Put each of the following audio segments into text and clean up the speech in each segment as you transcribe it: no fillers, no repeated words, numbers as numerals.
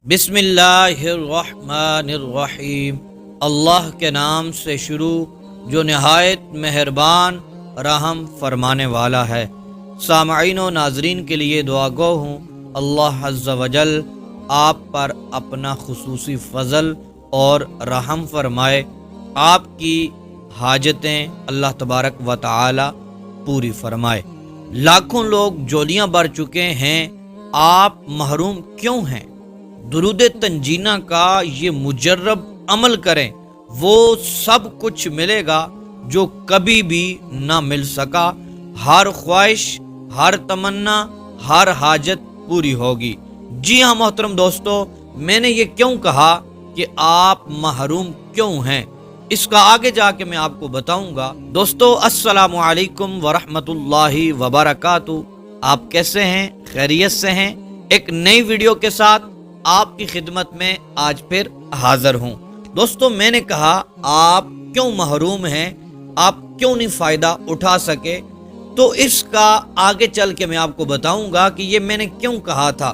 बिस्मिल्लाहिर्रहमानिर्रहीम। अल्लाह के नाम से शुरू जो नहायत मेहरबान रहम फरमाने वाला है। सामईन व नाजरीन के लिए दुआगो हूँ अल्लाह अज़्ज़ा वजल आप पर अपना खुसूसी फ़ज़ल और रहम फरमाए, आपकी हाजतें अल्लाह तबारक व तआला पूरी फरमाए। लाखों लोग जोलियाँ भर चुके हैं, आप महरूम क्यों हैं? दुरूद तंजीना का ये मुजर्रब अमल करें, वो सब कुछ मिलेगा जो कभी भी ना मिल सका। हर ख्वाहिश, हर तमन्ना, हर हाजत पूरी होगी। जी हाँ मोहतरम दोस्तों, मैंने ये क्यों कहा कि आप महरूम क्यों हैं, इसका आगे जाके मैं आपको बताऊंगा। दोस्तों अस्सलामु अलैकुम वरहमतुल्लाहि वबरकातुहू। आप कैसे हैं? खैरियत से हैं? एक नई वीडियो के साथ आपकी खिदमत में आज फिर हाजिर हूँ। दोस्तों मैंने कहा आप क्यों महरूम हैं, आप क्यों नहीं फ़ायदा उठा सके, तो इसका आगे चल के मैं आपको बताऊंगा कि ये मैंने क्यों कहा था।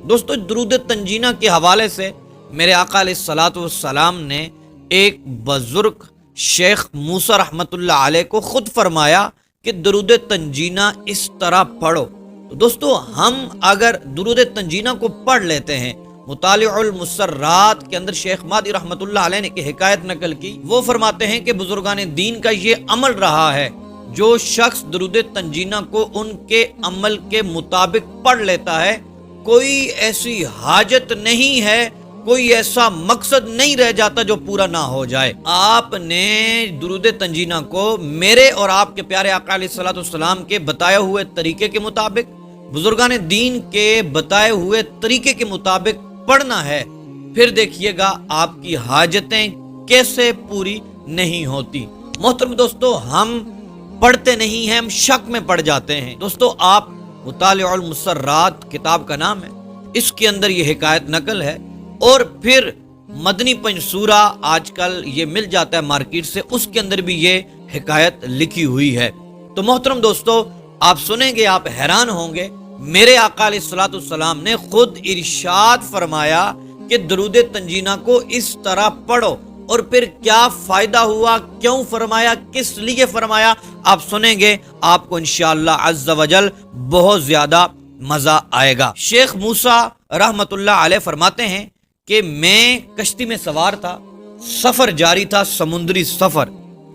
दोस्तों दुरूद तंजीना के हवाले से मेरे आका अलैहिस्सलातु वस्सलाम ने एक बुजुर्ग शेख मूसा रहमतुल्लाह अलैह को खुद फरमाया कि दुरूद तंजीना इस तरह पढ़ो। तो दोस्तों हम अगर दुरूद तंजीना को पढ़ लेते हैं, मुतालिउल मुसर्रात के अंदर शेख मादी रहमतुल्लाह अलैह ने की हिकायत नकल की। वो फरमाते हैं कि बुजुर्गान दीन का ये अमल रहा है, जो शख्स दुरूद तंजीना को उनके अमल के मुताबिक पढ़ लेता है, कोई ऐसी हाजत नहीं है, कोई ऐसा मकसद नहीं रह जाता जो पूरा ना हो जाए। आपने दुरूद तंजीना को मेरे और आपके प्यारे आका अलैहिस्सलातु वस्सलाम के बताए हुए तरीके के मुताबिक, बुजुर्गान दीन के बताए हुए तरीके के मुताबिक पढ़ना है। फिर देखिएगा आपकी हाजतें कैसे पूरी नहीं होती। मोहतरम दोस्तों हम पढ़ते नहीं हैं, हम शक में पड़ जाते हैं। दोस्तों आप मुतालिउल मुसर्रात किताब का नाम है, इसके अंदर ये हिकायत नकल है। और फिर मदनी पंजसूरा आजकल ये मिल जाता है मार्केट से, उसके अंदर भी ये हिकायत लिखी हुई है। तो मोहतरम दोस्तों आप सुनेंगे, आप हैरान होंगे। मेरे आका अलैहिस्सलातु वस्सलाम ने खुद इरशाद फरमाया कि दुरूद तंजीना को इस तरह पढ़ो। और फिर क्या फायदा हुआ, क्यों फरमाया, किस लिए फरमाया, आप सुनेंगे। आपको इंशाअल्लाह अज़्ज़ा वजल बहुत ज्यादा मजा आएगा। शेख मूसा रहमतुल्लाह अलैह फरमाते हैं कि मैं कश्ती में सवार था, सफर जारी था, समुद्री सफर।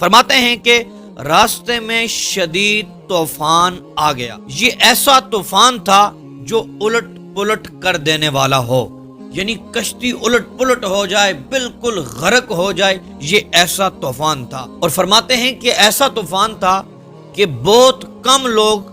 फरमाते हैं कि रास्ते में शदीद तूफान आ गया। ये ऐसा तूफान था जो उलट पुलट कर देने वाला हो, यानी कश्ती उलट पुलट हो जाए, बिल्कुल गर्क हो जाए, ये ऐसा तूफान था। और फरमाते हैं कि ऐसा तूफान था कि बहुत कम लोग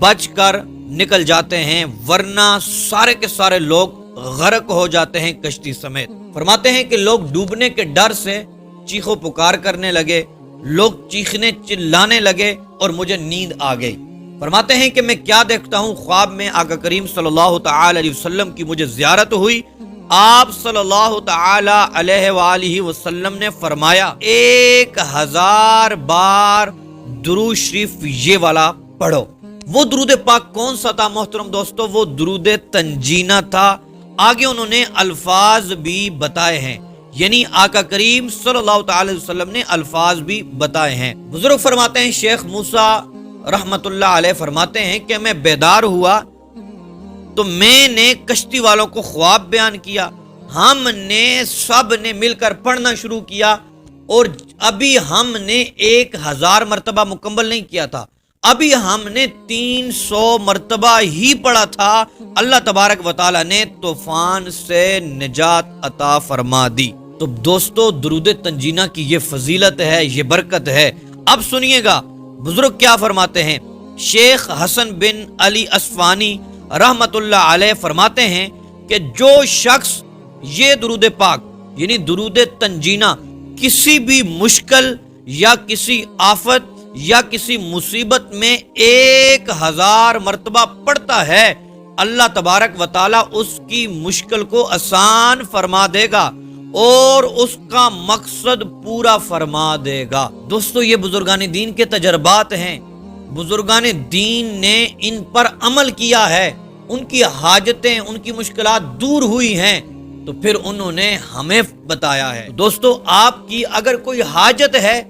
बचकर निकल जाते हैं, वरना सारे के सारे लोग गर्क हो जाते हैं कश्ती समेत। फरमाते हैं कि लोग डूबने के डर से चीखो पुकार करने लगे, लोग चीखने चिल्लाने लगे और मुझे नींद आ गई। फरमाते हैं कि मैं क्या देखता हूँ, ख्वाब में आका करीम सल्लल्लाहु तआला अलैहि वसल्लम की मुझे ज़ियारत हुई। आप सल्लल्लाहु तआला अलैहि वसल्लम ने फरमाया 1000 बार दुरूद शरीफ ये वाला पढ़ो। वो दुरूद पाक कौन सा था मोहतरम दोस्तों? वो दुरूद तंजीना था। आगे उन्होंने अल्फाज भी बताए हैं, यानी आका करीम सल्लल्लाहु अलैहि वसल्लम ने अल्फाज भी बताए हैं। बुजुर्ग फरमाते हैं, शेख मूसा रहमतुल्लाह अलैह फरमाते हैं कि मैं बेदार हुआ तो मैंने कश्ती वालों को ख्वाब बयान किया, हमने सब ने मिलकर पढ़ना शुरू किया। और अभी हमने 1000 मरतबा मुकम्मल नहीं किया था, अभी हमने 300 मरतबा ही पढ़ा था। अल्लाह तबारक व तआला ने तूफान से निजात अता फरमा दी। तो दोस्तों दुरूद तंजीना की ये फजीलत है, ये बरकत है। अब सुनिएगा बुजुर्ग क्या फरमाते हैं। शेख हसन बिन अली अस्फानी रहमतुल्लाह अलैह फरमाते हैं कि जो शख्स ये दुरूद पाक यानी दुरूद तंजीना किसी भी मुश्किल या किसी आफत या किसी मुसीबत में 1000 मरतबा पढ़ता है, अल्लाह तबारक व तआला उसकी मुश्किल को आसान फरमा देगा और उसका मकसद पूरा फरमा देगा। दोस्तों ये बुजुर्गान दीन के तजर्बात हैं, बुजुर्गान दीन ने इन पर अमल किया है, उनकी हाजतें, उनकी मुश्किलात दूर हुई हैं। تو پھر انہوں نے ہمیں بتایا ہے۔ دوستو، آپ کی اگر کوئی حاجت ہے،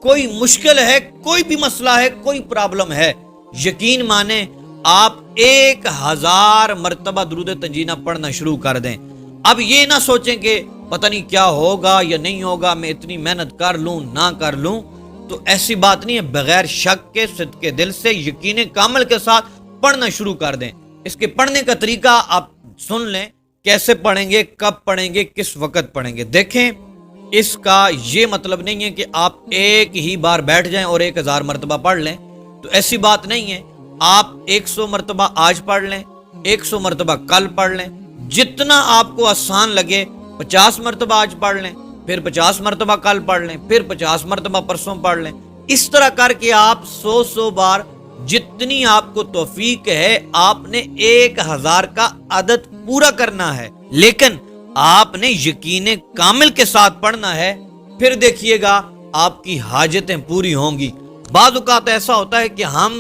کوئی مشکل ہے، کوئی بھی مسئلہ ہے، کوئی پرابلم ہے، یقین مانیں آپ 1000 مرتبہ درود تنجینہ پڑھنا شروع کر دیں۔ اب یہ نہ سوچیں کہ پتہ نہیں کیا ہوگا یا نہیں ہوگا، میں اتنی محنت کر لوں نہ کر لوں، تو ایسی بات نہیں ہے۔ بغیر شک کے، صدق کے دل سے، یقین کامل کے ساتھ پڑھنا شروع کر دیں۔ اس کے پڑھنے کا طریقہ آپ سن لیں، کیسے پڑھیں گے، کب پڑھیں گے، کس وقت پڑھیں گے۔ دیکھیں، اس کا یہ مطلب نہیں ہے کہ آپ ایک ہی بار بیٹھ جائیں اور 1000 مرتبہ پڑھ لیں، تو ایسی بات نہیں ہے۔ آپ 100 مرتبہ آج پڑھ لیں، 100 مرتبہ کل پڑھ لیں، جتنا آپ کو آسان لگے۔ 50 مرتبہ آج پڑھ لیں، پھر 50 مرتبہ کل پڑھ لیں، پھر 50 مرتبہ پرسوں پڑھ لیں۔ اس طرح کر کے آپ 100 بار، جتنی آپ کو توفیق ہے، آپ نے 1000 کا عدد پورا کرنا ہے، لیکن آپ نے یقین کامل کے ساتھ پڑھنا ہے۔ پھر دیکھیے گا آپ کی حاجتیں پوری ہوں گی۔ بعض اوقات ایسا ہوتا ہے کہ ہم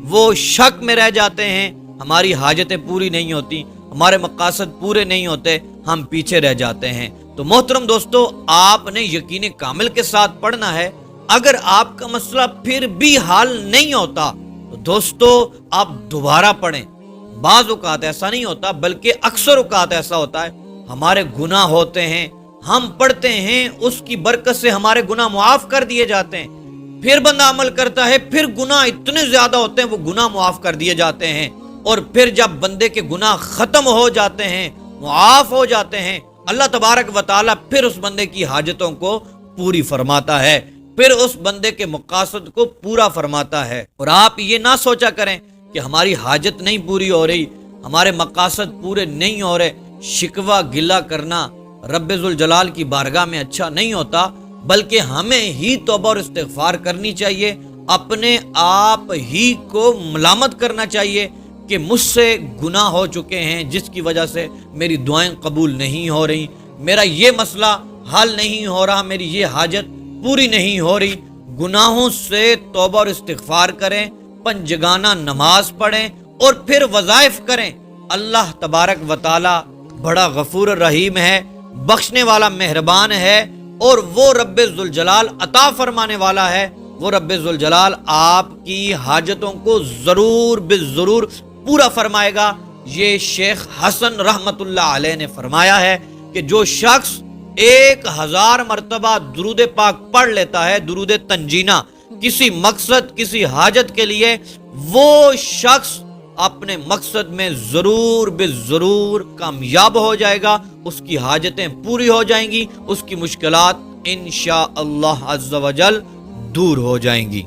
وہ شک میں رہ جاتے ہیں، ہماری حاجتیں پوری نہیں ہوتی، ہمارے مقاصد پورے نہیں ہوتے، ہم پیچھے رہ جاتے ہیں۔ تو محترم دوستو، آپ نے یقین کامل کے ساتھ پڑھنا ہے۔ اگر آپ کا مسئلہ پھر بھی حل نہیں ہوتا تو دوستو آپ دوبارہ پڑھیں۔ بعض اوقات ایسا نہیں ہوتا، بلکہ اکثر اوقات ایسا ہوتا ہے، ہمارے گناہ ہوتے ہیں، ہم پڑھتے ہیں، اس کی برکت سے ہمارے گناہ معاف کر دیے جاتے ہیں۔ پھر بندہ عمل کرتا ہے، پھر گناہ اتنے زیادہ ہوتے ہیں، وہ گناہ معاف کر دیے جاتے ہیں، اور پھر جب بندے کے گناہ ختم ہو جاتے ہیں، معاف ہو جاتے ہیں، اللہ تبارک و تعالیٰ پھر اس بندے کی حاجتوں کو پوری فرماتا ہے، پھر اس بندے کے مقاصد کو پورا فرماتا ہے۔ اور آپ یہ نہ سوچا کریں کہ ہماری حاجت نہیں پوری ہو رہی، ہمارے مقاصد پورے نہیں ہو رہے، شکوہ گلہ کرنا رب ذوالجلال کی بارگاہ میں اچھا نہیں ہوتا، بلکہ ہمیں ہی توبہ اور استغفار کرنی چاہیے، اپنے آپ ہی کو ملامت کرنا چاہیے کہ مجھ سے گناہ ہو چکے ہیں، جس کی وجہ سے میری دعائیں قبول نہیں ہو رہی، میرا یہ مسئلہ حل نہیں ہو رہا، میری یہ حاجت پوری نہیں ہو رہی۔ گناہوں سے توبہ اور استغفار کریں، پنجگانہ نماز پڑھیں، اور پھر وظائف کریں۔ اللہ تبارک و تعالی بڑا غفور رحیم ہے، بخشنے والا مہربان ہے، اور وہ رب ذوالجلال عطا فرمانے والا ہے۔ وہ رب ذوالجلال آپ کی حاجتوں کو ضرور بالضرور پورا فرمائے گا۔ یہ شیخ حسن رحمت اللہ علیہ نے فرمایا ہے کہ جو شخص 1000 مرتبہ درود پاک پڑھ لیتا ہے، درود تنجینہ، کسی مقصد، کسی حاجت کے لیے، وہ شخص اپنے مقصد میں ضرور بالضرور کامیاب ہو جائے گا، اس کی حاجتیں پوری ہو جائیں گی، اس کی مشکلات انشاءاللہ عز و جل دور ہو جائیں گی۔